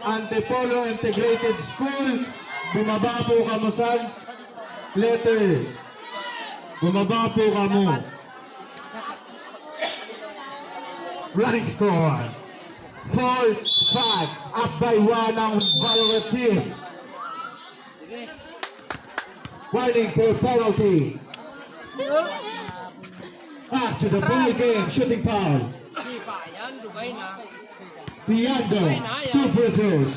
Antipolo Integrated School. Bumaba po kamo sa letter. Bumaba po kamo. Running score. 4-5. Up by 1 ang Violet team. Warning for penalty. Back to the ball game. Shooting foul. Diando. 2 free throws.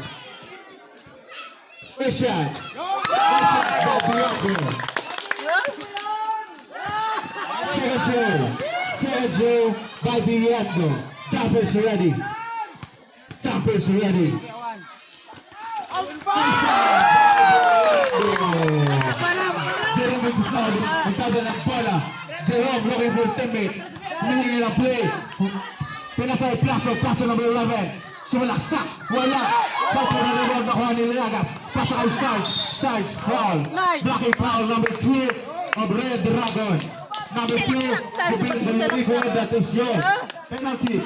First shot. Diando. Second throw by Diando. Jumpers ready. Jumpers ready. Jerome with the start. Magtada ng bola. Jerome looking for his teammate. Hiningi ng play. Pinasay Plaso number 11. Sumalaksak. Wala. Pato na reward nakuha ni Lagas. Pasa kay Sarge. Foul. Blocking foul number 3 of Red Dragon. Number 2, giving the record that is yours. Penalty.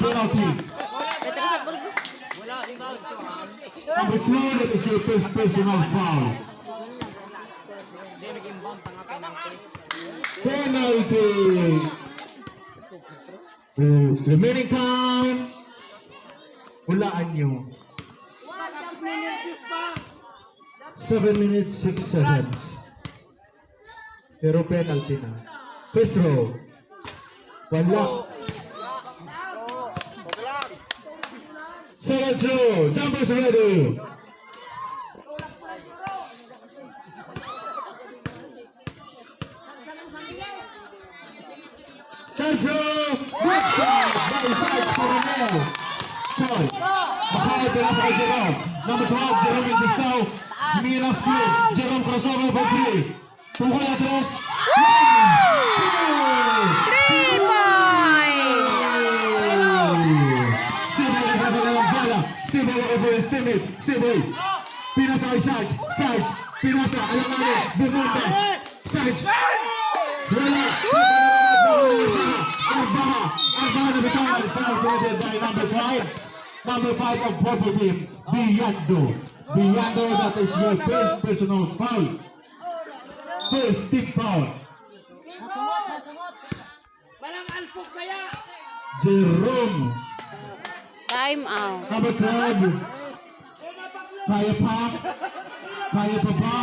Number 2, that is your first personal foul. Penalty. Remaining time. Hulaan nyo. 7 minutes, 6 seconds. Pero penalty na. First row. Wala. Second row. Jumpers ready. Third row. Good shot. By side for Romeo. Choy. Makahay pala sa kay Jerome. Number 12, Jerome Insistaw. Humingi ng skill. Jerome crossover by 3. Tukay address. 3 points! Sibay na kami ng bala. Sibay na kami ng teammate. Sibay. Pinasa kay Sarge. Pinasa. Alam namin. Bumunta. Sarge. Wala. Arbaha na bitaw. Foul committed by number 5. Number 5 of purple team. Diando, that is your first personal foul. First team foul. Jerome. Time out. Number 12. Kaya pa ba?